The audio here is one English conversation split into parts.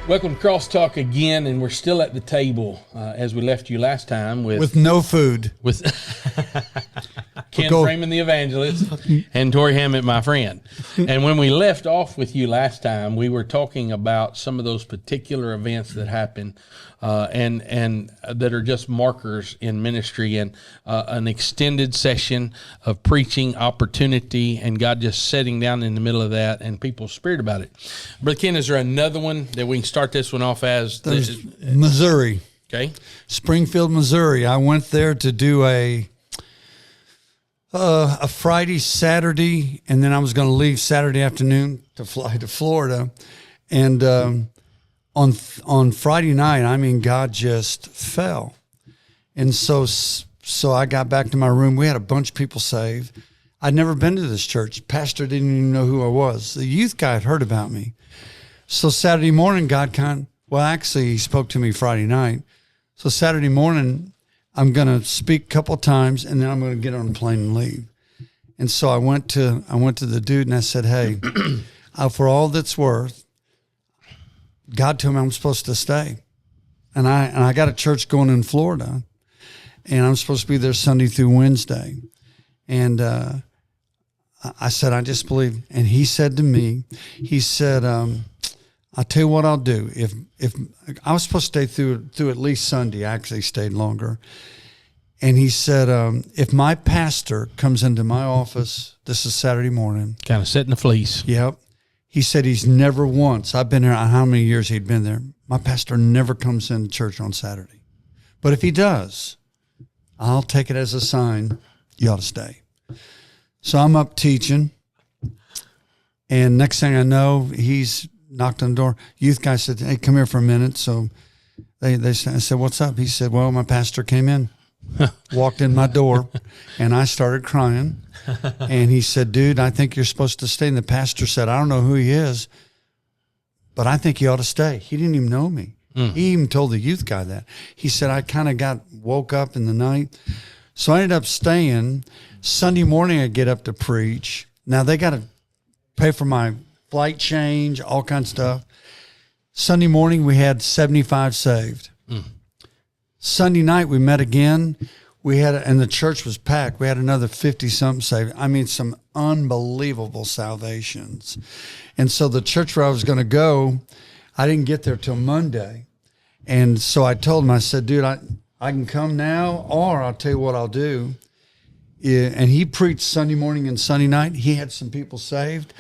Welcome to CrossTalk again, and we're still at the table as we left you last time with no food. With Ken Freeman, the Evangelist, and Tori Hammett, my friend. And when we left off with you last time, we were talking about some of those particular events that happen and that are just markers in ministry, and an extended session of preaching opportunity, and God just sitting down in the middle of that, and people's spirit about it. Brother Ken, is there another one that we can start this one off as? There's Missouri. Okay. Springfield, Missouri. I went there to do a Friday, Saturday, and then I was going to leave Saturday afternoon to fly to Florida. And on Friday night, I mean, God just fell. And so I got back to my room. We had a bunch of people saved. I'd never been to this church. Pastor didn't even know who I was. The youth guy had heard about me. So Saturday morning, actually, he spoke to me Friday night. So Saturday morning, I'm going to speak a couple of times, and then I'm going to get on a plane and leave. And so I went to the dude, and I said, hey, for all that's worth, God told me I'm supposed to stay. And I got a church going in Florida, and I'm supposed to be there Sunday through Wednesday. And I said, I just believe. And he said to me, I'll tell you what I'll do. If I was supposed to stay through at least Sunday, I actually stayed longer. And he said, if my pastor comes into my office, this is Saturday morning. Kind of setting the fleece. Yep. He said he's never once, I've been there, how many years he'd been there, my pastor never comes into church on Saturday. But if he does, I'll take it as a sign you ought to stay. So I'm up teaching. And next thing I know, he's knocked on the door. Youth guy said, hey, come here for a minute. So I said, what's up? He said, well, my pastor came in, walked in my door, and I started crying. And he said, dude, I think you're supposed to stay. And the pastor said, I don't know who he is, but I think you ought to stay. He didn't even know me. He even told the youth guy that. He said, I kind of woke up in the night. So I ended up staying. Sunday morning, I get up to preach. Now they got to pay for my flight change, all kinds of stuff. Sunday morning, we had 75 saved. Sunday night, we met again. And the church was packed. We had another 50-something saved. I mean, some unbelievable salvations. And so the church where I was going to go, I didn't get there till Monday. And so I told him, I said, dude, I can come now, or I'll tell you what I'll do. Yeah, and he preached Sunday morning and Sunday night. He had some people saved.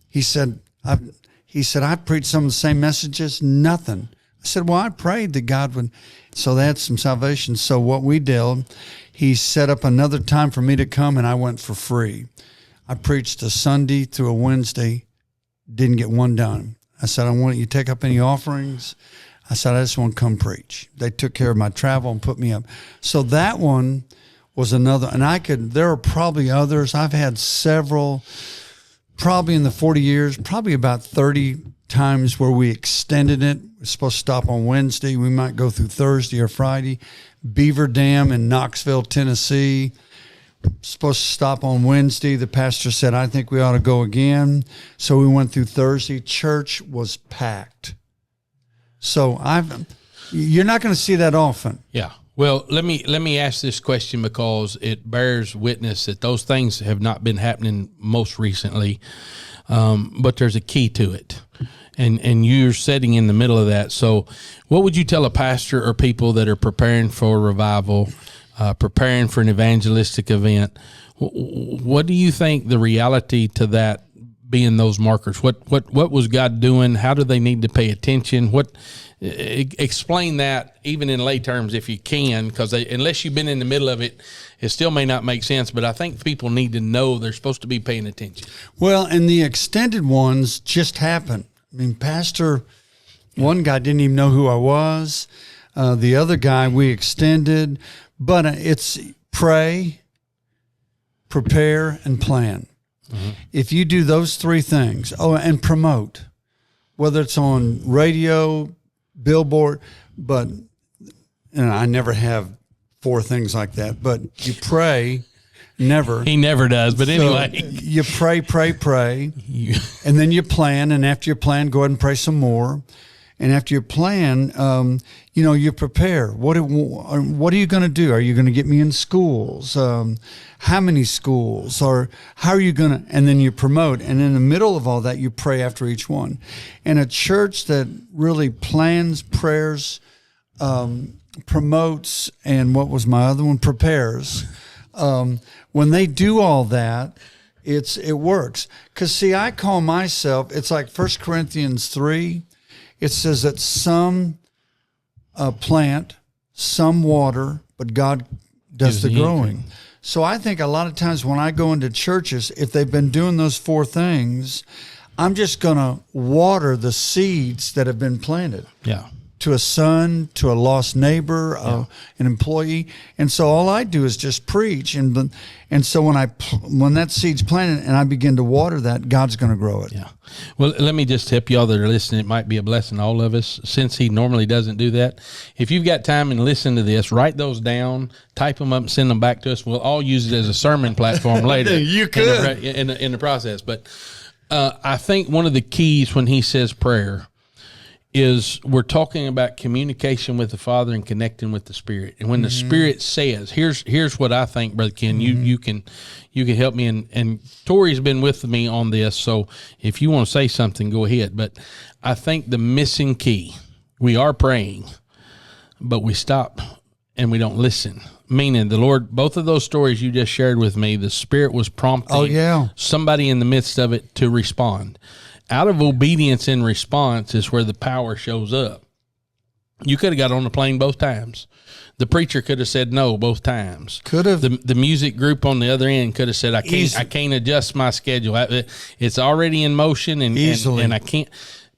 He said, I preached some of the same messages, nothing. I said, well, I prayed that God would. So they had some salvation. So what we did, he set up another time for me to come, and I went for free. I preached a Sunday through a Wednesday, didn't get one dime. I said, I don't want you to take up any offerings. I said, I just want to come preach. They took care of my travel and put me up. So that one was another, and there are probably others. I've had several, probably in the 40 years, probably about 30 times where we extended it. We're supposed to stop on Wednesday. We might go through Thursday or Friday. Beaver Dam in Knoxville, Tennessee. Supposed to stop on Wednesday. The pastor said, I think we ought to go again. So we went through Thursday. Church was packed. So you're not going to see that often. Yeah. Well, let me ask this question because it bears witness that those things have not been happening most recently, but there's a key to it, and you're sitting in the middle of that. So what would you tell a pastor or people that are preparing for a revival, preparing for an evangelistic event? What do you think the reality to that being those markers? What was God doing? How do they need to pay attention? Explain that even in lay terms if you can, because unless you've been in the middle of it, it still may not make sense. But I think people need to know they're supposed to be paying attention. Well, and the extended ones just happen. I mean, one guy didn't even know who I was. The other guy we extended, but it's pray, prepare, and plan. Mm-hmm. If you do those three things, and promote, whether it's on radio, billboard, but I never have four things like that, but you pray, never. He never does, but anyway. You pray, and then you plan, and after you plan, go ahead and pray some more. And after you plan, you prepare. What are you going to do? Are you going to get me in schools? How many schools? Or how are you going to? And then you promote. And in the middle of all that, you pray after each one. And a church that really plans, prayers, promotes, and what was my other one? Prepares. When they do all that, it works. Because, see, I call myself, it's like 1 Corinthians 3. It says that some plant, some water, but God does the growing. So I think a lot of times when I go into churches, if they've been doing those 4 things, I'm just going to water the seeds that have been planted. Yeah. To a son, to a lost neighbor, an employee. And so all I do is just preach. And so when that seed's planted and I begin to water that, God's going to grow it. Yeah. Well, let me just help y'all that are listening. It might be a blessing to all of us, since he normally doesn't do that. If you've got time and listen to this, write those down, type them up, and send them back to us. We'll all use it as a sermon platform later. You could. In the process. But I think one of the keys when he says prayer is we're talking about communication with the Father and connecting with the Spirit. And when the Spirit says, here's what I think, Brother Ken, you can help me. And Tori's been with me on this, so if you want to say something, go ahead. But I think the missing key, we are praying, but we stop and we don't listen. Meaning the Lord, both of those stories you just shared with me, the Spirit was prompting somebody in the midst of it to respond. Out of obedience and response is where the power shows up. You could have got on the plane both times. The preacher could have said no both times. Could have. The music group on the other end could have said, I can't adjust my schedule. It's already in motion and I can't,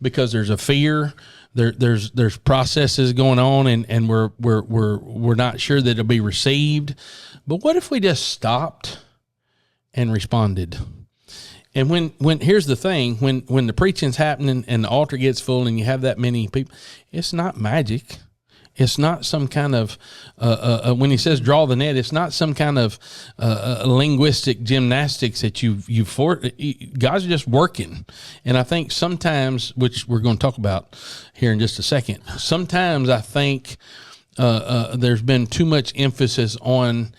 because there's a fear. There's processes going on and we're not sure that it'll be received. But what if we just stopped and responded? And when here's the thing, when the preaching's happening and the altar gets full and you have that many people, it's not magic. It's not some kind of when he says draw the net, it's not some kind of linguistic gymnastics that God's just working. And I think sometimes, which we're going to talk about here in just a second, sometimes I think there's been too much emphasis on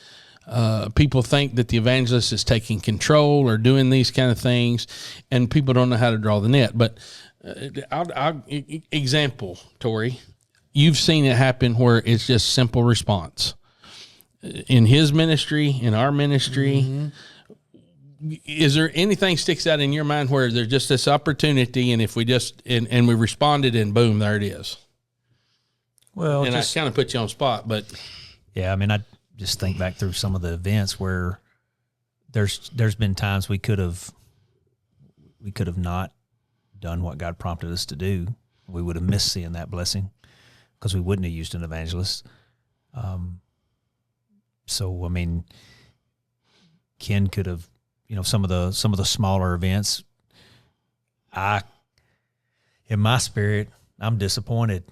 people think that the evangelist is taking control or doing these kind of things, and people don't know how to draw the net. But example, Tori, you've seen it happen where it's just simple response. In his ministry, in our ministry, is there anything sticks out in your mind where there's just this opportunity, and if we just and we responded, and boom, there it is? Well, and I kind of put you on the spot, but yeah, I mean, I just think back through some of the events where there's been times we could have not done what God prompted us to do. We would have missed seeing that blessing because we wouldn't have used an evangelist. So I mean, Ken could have, some of the smaller events. In my spirit, I'm disappointed.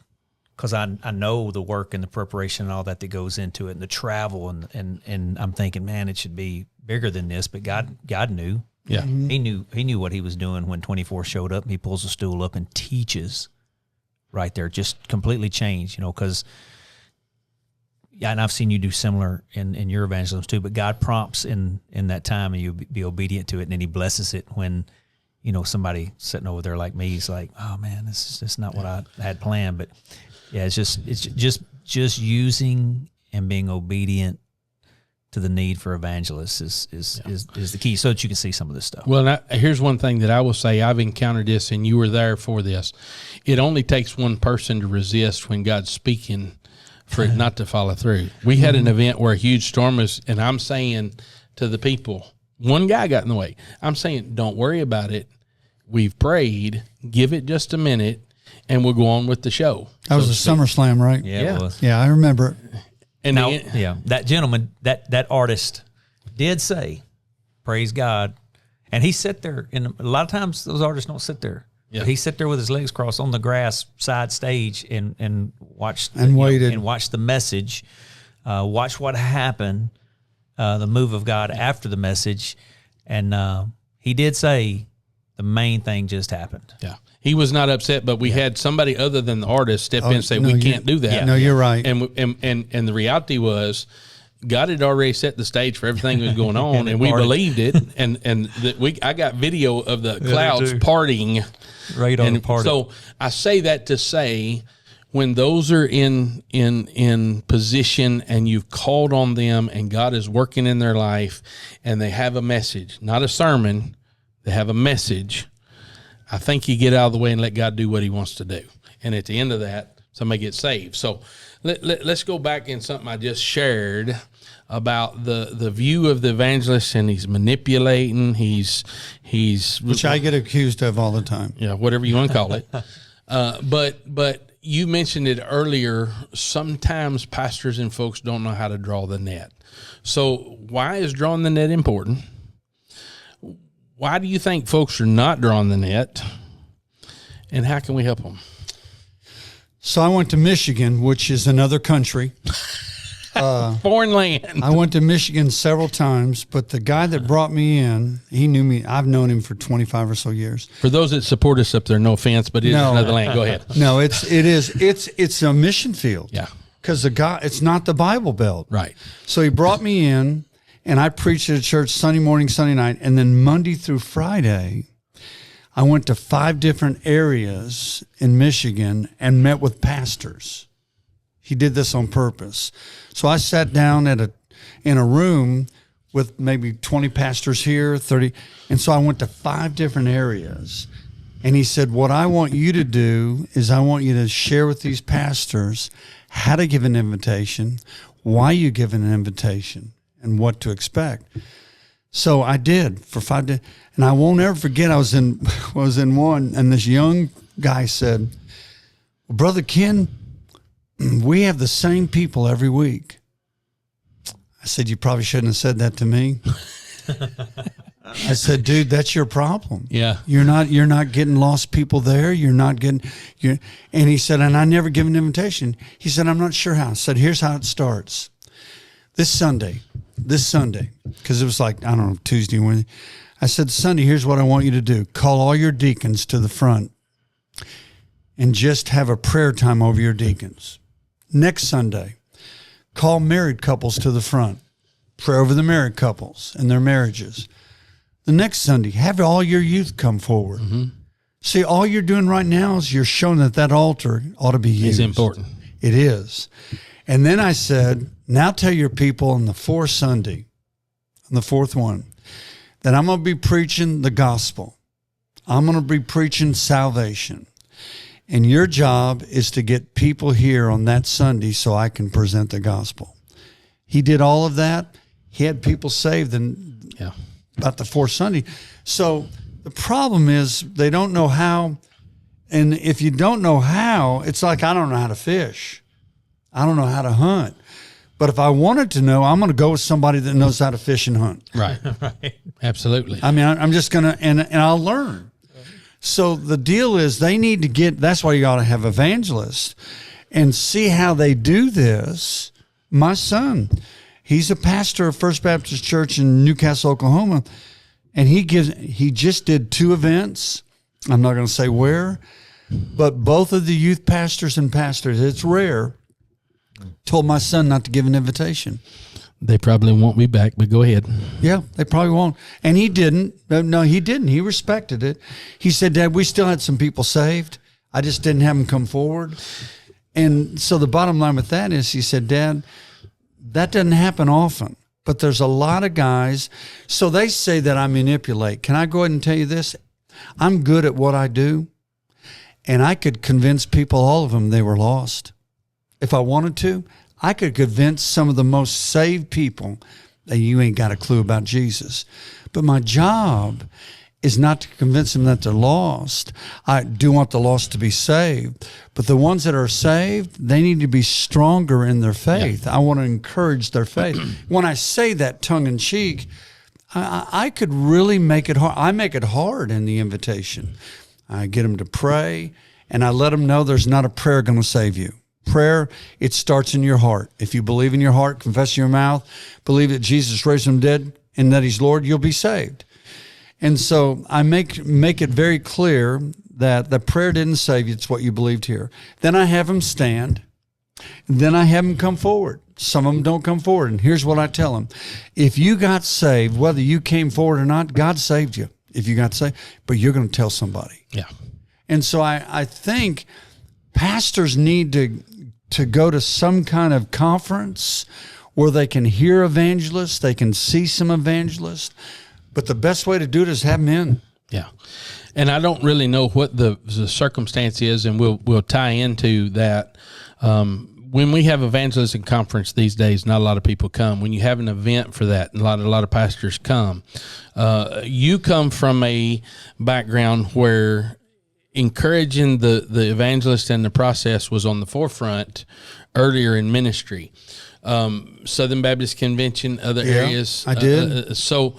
Because I know the work and the preparation and all that goes into it, and the travel, and I'm thinking, man, it should be bigger than this. But God knew. Yeah, He knew what He was doing when 24 showed up. And He pulls the stool up and teaches right there, just completely changed. Because and I've seen you do similar in your evangelism too. But God prompts in that time, and you be obedient to it, and then He blesses it when somebody sitting over there like me is like, oh man, this is just not what I had planned, but. Yeah, it's just using and being obedient to the need for evangelists is the key, so that you can see some of this stuff. Well, here's one thing that I will say. I've encountered this, and you were there for this. It only takes one person to resist when God's speaking for it not to follow through. We had an event where a huge storm was, and I'm saying to the people, one guy got in the way. I'm saying, don't worry about it. We've prayed. Give it just a minute. And we'll go on with the show. That was a SummerSlam, right? Yeah, it was. Yeah, I remember it. And now, that gentleman, that artist did say, praise God. And he sat there, and a lot of times those artists don't sit there. Yeah. But he sat there with his legs crossed on the grass side stage and watched waited and watched the message, watched what happened, the move of God after the message. And he did say, the main thing just happened. Yeah. He was not upset, but we had somebody other than the artist step in and say, we can't do that. Yeah. No, you're right. And the reality was, God had already set the stage for everything that was going on, and we believed it. I got video of the clouds parting. Right on the party. So I say that to say, when those are in position and you've called on them and God is working in their life and they have a message, not a sermon, they have a message, I think you get out of the way and let God do what he wants to do. And at the end of that, somebody gets saved. So let's go back in something I just shared about the view of the evangelist, and he's manipulating, he's which I get accused of all the time. Yeah, whatever you want to call it. But you mentioned it earlier, sometimes pastors and folks don't know how to draw the net. So why is drawing the net important? Why do you think folks are not drawing the net? And how can we help them? So I went to Michigan, which is another country. Foreign land. I went to Michigan several times, but the guy that brought me in, he knew me. I've known him for 25 or so years. For those that support us up there, no offense, but it is another land. Go ahead. No, it's a mission field. Yeah. Because it's not the Bible Belt. Right. So he brought me in, and I preached at a church Sunday morning, Sunday night, and then Monday through Friday, I went to 5 different areas in Michigan and met with pastors. He did this on purpose. So I sat down in a room with maybe 20 pastors here, 30. And so I went to 5 different areas. And he said, what I want you to do is I want you to share with these pastors how to give an invitation, why you give an invitation, and what to expect. So I did for 5 days. And I won't ever forget, I was in one, and this young guy said, well, Brother Ken, we have the same people every week. I said, you probably shouldn't have said that to me. I said, dude, that's your problem. Yeah. You're not getting lost people there. And he said, and I never give an invitation. He said, I'm not sure how. I said, here's how it starts. This Sunday, because it was like, I don't know, Tuesday, Wednesday. I said, Sunday, here's what I want you to do. Call all your deacons to the front and just have a prayer time over your deacons. Next Sunday, call married couples to the front. Pray over the married couples and their marriages. The next Sunday, have all your youth come forward. Mm-hmm. See, all you're doing right now is you're showing that altar ought to be used. It's important. It is. And then I said, now tell your people on the fourth Sunday, on the fourth one, that I'm going to be preaching the gospel. I'm going to be preaching salvation. And your job is to get people here on that Sunday so I can present the gospel. He did all of that. He had people saved in about the fourth Sunday. So the problem is they don't know how. And if you don't know how, it's like I don't know how to fish. I don't know how to hunt. But if I wanted to know, I'm going to go with somebody that knows how to fish and hunt. Right. Right. Absolutely. I mean, I'm just going to, and I'll learn. So the deal is they need to that's why you got to have evangelists and see how they do this. My son, he's a pastor of First Baptist Church in Newcastle, Oklahoma, and he just did 2 events. I'm not going to say where, but both of the youth pastors, it's rare, told my son not to give an invitation. They probably won't be back, but go ahead. Yeah, they probably won't. And he didn't. No, he didn't. He respected it. He said, Dad, we still had some people saved. I just didn't have them come forward. And so the bottom line with that is he said, Dad, that doesn't happen often, but there's a lot of guys. So they say that I manipulate. Can I go ahead and tell you this? I'm good at what I do, and I could convince people, all of them, they were lost. If I wanted to, I could convince some of the most saved people that you ain't got a clue about Jesus. But my job is not to convince them that they're lost. I do want the lost to be saved. But the ones that are saved, they need to be stronger in their faith. Yeah. I want to encourage their faith. When I say that tongue-in-cheek, I could really make it hard. I make it hard in the invitation. I get them to pray, and I let them know there's not a prayer going to save you. Prayer, it starts in your heart. If you believe in your heart, confess in your mouth, believe that Jesus raised from the dead and that he's Lord, you'll be saved. And so I make it very clear that the prayer didn't save you. It's what you believed here. Then I have them stand. Then I have them come forward. Some of them don't come forward. And here's what I tell them. If you got saved, whether you came forward or not, God saved you if you got saved. But you're going to tell somebody. Yeah. And so I think pastors need to go to some kind of conference where they can hear evangelists, they can see some evangelists. But the best way to do it is have them in. Yeah. And I don't really know what the circumstance is, and we'll tie into that. When we have evangelism conference these days, not a lot of people come. When you have an event for that, a lot of pastors come. You come from a background where encouraging the evangelist and the process was on the forefront earlier in ministry. Southern Baptist Convention, other areas. I did. So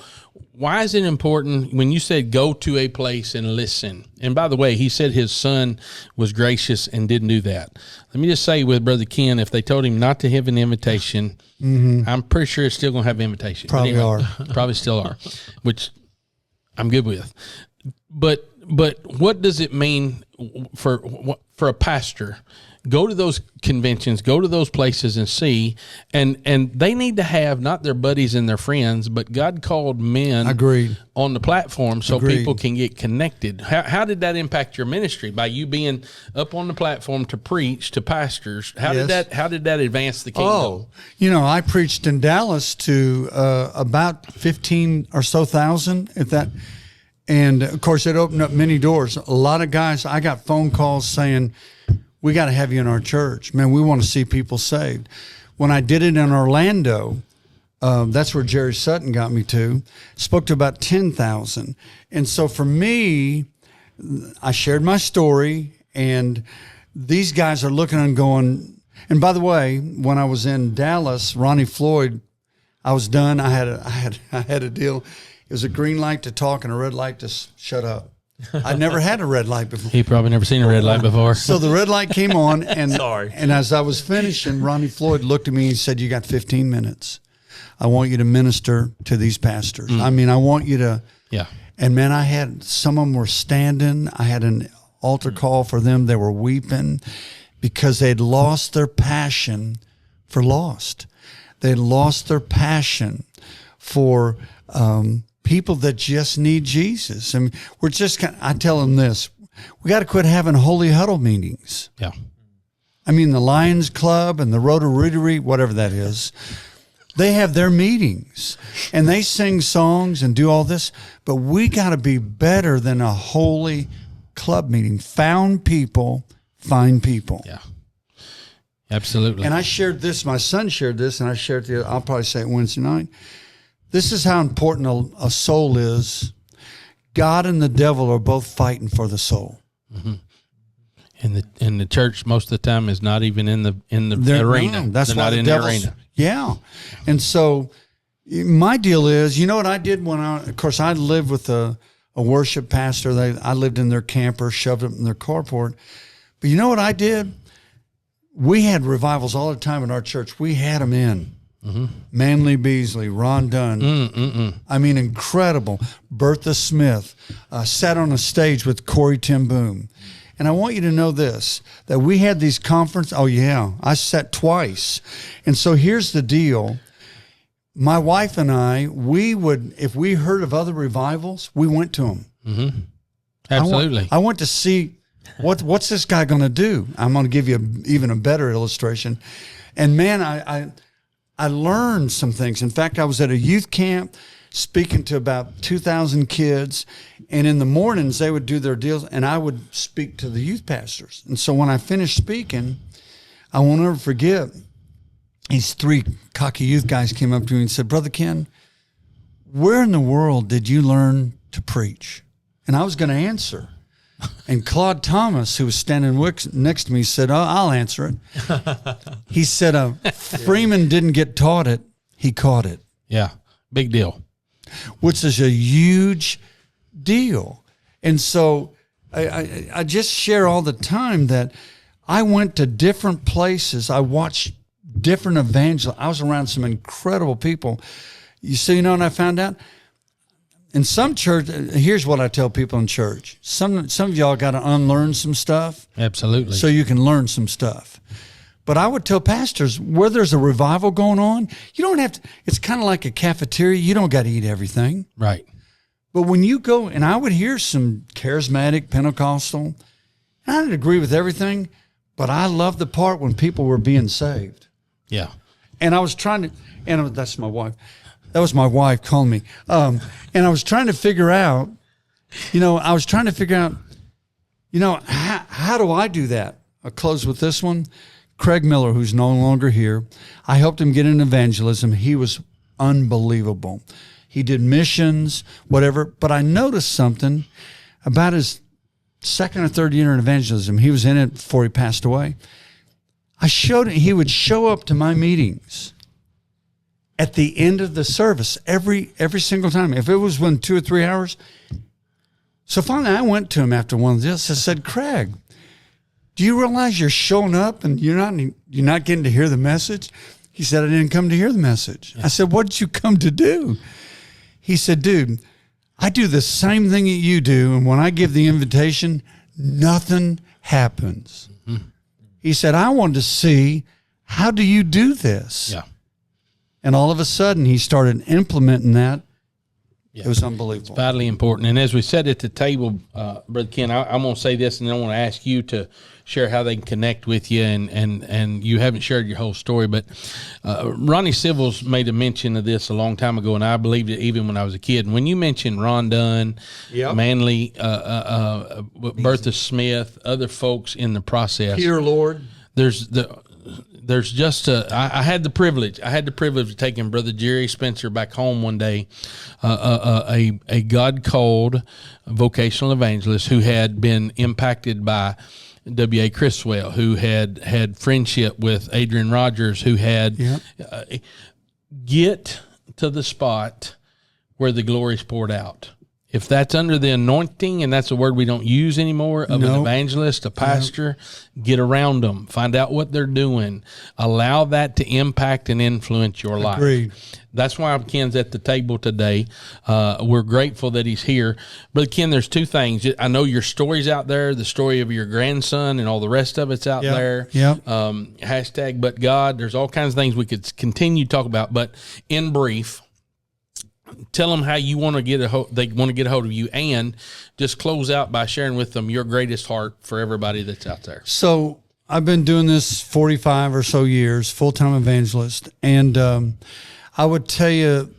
why is it important when you said go to a place and listen? And by the way, he said his son was gracious and didn't do that. Let me just say with Brother Ken, if they told him not to have an invitation, I'm pretty sure it's still going to have an invitation. Probably are. Probably still are, which I'm good with. But what does it mean for a pastor? Go to those conventions, go to those places and see, and they need to have not their buddies and their friends, but God called men Agreed. on the platform so Agreed. people can get connected. How did that impact your ministry by you being up on the platform to preach to pastors? How did that advance the kingdom? I preached in Dallas to about 15 or so thousand at that. And of course it opened up many doors. A lot of guys, I got phone calls saying, we got to have you in our church. Man, we want to see people saved. When I did it in Orlando, that's where Jerry Sutton got me to, spoke to about 10,000. And so for me, I shared my story, and these guys are looking and going, and by the way, when I was in Dallas, Ronnie Floyd, I was done. I had a deal. It was a green light to talk and a red light to shut up. I'd never had a red light before. He probably never seen a red light before. So the red light came on, and Sorry. And as I was finishing, Ronnie Floyd looked at me and said, "You got 15 minutes. I want you to minister to these pastors. I mean, I want you to." Yeah. And man, I had some of them were standing. I had an altar call for them. They were weeping because they'd lost their passion for lost. They'd lost their passion for people that just need Jesus. I mean, I tell them this, we got to quit having holy huddle meetings. Yeah. I mean, the Lions Club and the Rotary, whatever that is, they have their meetings and they sing songs and do all this, but we got to be better than a holy club meeting. Found people, find people. Yeah. Absolutely. And I shared this, my son shared this, and I shared it, I'll probably say it Wednesday night. This is how important a soul is. God and the devil are both fighting for the soul. Mm-hmm. And the church most of the time is not even in the arena. No, that's They're why not the in devil's, the arena. Yeah. And so my deal is, you know what I did of course, I lived with a worship pastor. I lived in their camper, shoved them in their carport. But you know what I did? We had revivals all the time in our church. We had them in. Mm-hmm. Manly Beasley, Ron Dunn. I mean, incredible. Bertha Smith sat on a stage with Corey Ten Boom. And I want you to know this, that we had these conferences. Oh, yeah, I sat twice. And so here's the deal. My wife and I, we would, if we heard of other revivals, we went to them. Mm-hmm. Absolutely. I went to see what's this guy going to do. I'm going to give you even a better illustration. And man, I learned some things. In fact, I was at a youth camp speaking to about 2,000 kids, and in the mornings they would do their deals, and I would speak to the youth pastors. And so when I finished speaking, I won't ever forget, these three cocky youth guys came up to me and said, "Brother Ken, where in the world did you learn to preach?" And I was going to answer. And Claude Thomas, who was standing next to me, said, "Oh, I'll answer it." He said, Freeman didn't get taught it, he caught it. Yeah, big deal. Which is a huge deal. And so I just share all the time that I went to different places. I watched different evangelists. I was around some incredible people. You know what I found out? in some church, here's what I tell people in church. Some of y'all got to unlearn some stuff. Absolutely. So you can learn some stuff. But I would tell pastors, where there's a revival going on, you don't have to, it's kind of like a cafeteria. You don't got to eat everything. Right. But when you go, and I would hear some charismatic, Pentecostal, and I didn't agree with everything, but I loved the part when people were being saved. Yeah. And I was trying to, and that's my wife. That was my wife calling me. And I was trying to figure out, how do I do that? I'll close with this one. Craig Miller, who's no longer here, I helped him get in evangelism. He was unbelievable. He did missions, whatever. But I noticed something about his second or third year in evangelism. He was in it before he passed away. He would show up to my meetings at the end of the service every single time. If it was within 2 or 3 hours. So finally I went to him after one of this. I said, Craig, do you realize you're showing up and you're not getting to hear the message? He said, I didn't come to hear the message. Yeah. I said, what did you come to do? He said, dude, I do the same thing that you do. And when I give the invitation, nothing happens. Mm-hmm. He said, I wanted to see, how do you do this? Yeah. And all of a sudden, he started implementing that. Yeah. It was unbelievable. It's vitally important. And as we said at the table, Brother Ken, I'm going to say this, and then I want to ask you to share how they can connect with you. And you haven't shared your whole story, but Ronnie Civils made a mention of this a long time ago, and I believed it even when I was a kid. And when you mentioned Ron Dunn, yep. Manley, Bertha Smith, other folks in the process. Peter Lord. There's just I had the privilege of taking Brother Jerry Spencer back home one day, a God-called vocational evangelist who had been impacted by W.A. Criswell, who had friendship with Adrian Rogers, who had get to the spot where the glory's poured out. If that's under the anointing, and that's a word we don't use anymore, of an evangelist, a pastor, get around them, find out what they're doing, allow that to impact and influence your life. Agreed. That's why Ken's at the table today. We're grateful that he's here. Brother Ken, there's two things. I know your story's out there, the story of your grandson and all the rest of it's out there. Yep. Hashtag but God. There's all kinds of things we could continue to talk about, but in brief, tell them how you want to they want to get a hold of you, and just close out by sharing with them your greatest heart for everybody that's out there. So I've been doing this 45 or so years, full-time evangelist. And I would tell you,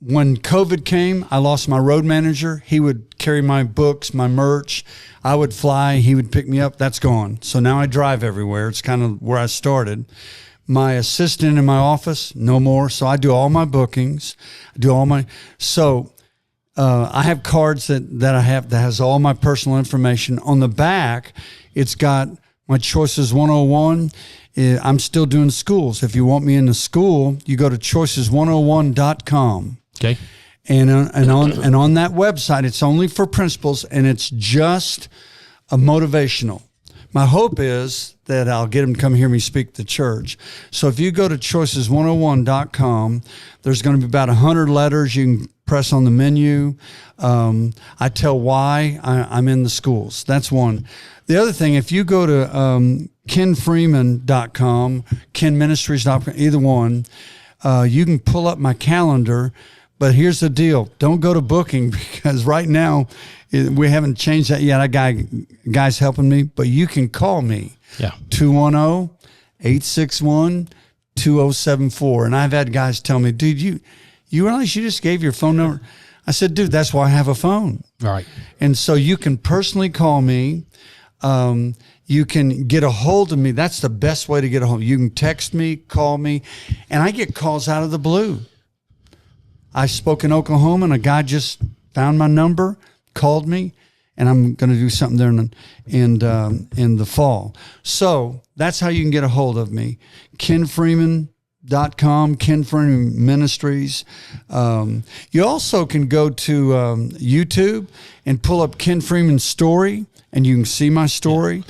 when COVID came, I lost my road manager. He would carry my books, my merch. I would fly. He would pick me up. That's gone. So now I drive everywhere. It's kind of where I started. My assistant in my office, no more. So I do all my bookings. I have cards that I have that has all my personal information. On the back, it's got my Choices 101. I'm still doing schools. If you want me in the school, you go to choices101.com. Okay. And on that website, it's only for principals, and it's just a motivational. My hope is that I'll get them to come hear me speak to church. So if you go to choices101.com, there's going to be about 100 letters. You can press on the menu. I tell why I'm in the schools. That's one. The other thing, if you go to kenfreeman.com, kenministries.com, either one, you can pull up my calendar. But here's the deal. Don't go to booking, because right now we haven't changed that yet. I got guys helping me, but you can call me. Yeah. 210-861-2074. And I've had guys tell me, dude, you realize you just gave your phone number? I said, dude, that's why I have a phone. All right. And so you can personally call me. You can get a hold of me. That's the best way to get a hold. You can text me, call me, and I get calls out of the blue. I spoke in Oklahoma, and a guy just found my number, called me, and I'm going to do something there in the fall. So that's how you can get a hold of me. KenFreeman.com, Ken Freeman Ministries. You also can go to YouTube and pull up Ken Freeman's story, and you can see my story.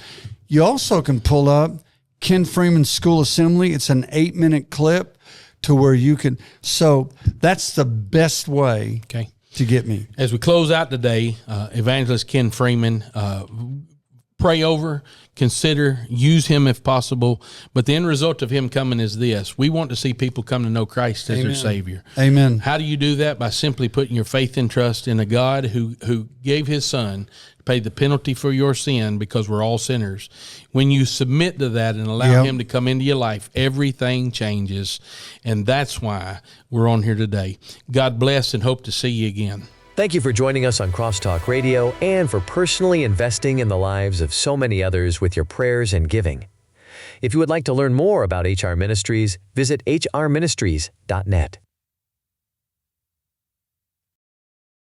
You also can pull up Ken Freeman's School Assembly. It's an 8-minute clip to where you can. So that's the best way. Okay. to get me. As we close out today, Evangelist Ken Freeman, pray over, consider, use him if possible. But the end result of him coming is this. We want to see people come to know Christ as their Savior. Amen. How do you do that? By simply putting your faith and trust in a God who gave his son to pay the penalty for your sin, because we're all sinners. When you submit to that and allow him to come into your life, everything changes. And that's why we're on here today. God bless, and hope to see you again. Thank you for joining us on CrossTalk Radio and for personally investing in the lives of so many others with your prayers and giving. If you would like to learn more about HR Ministries, visit hrministries.net.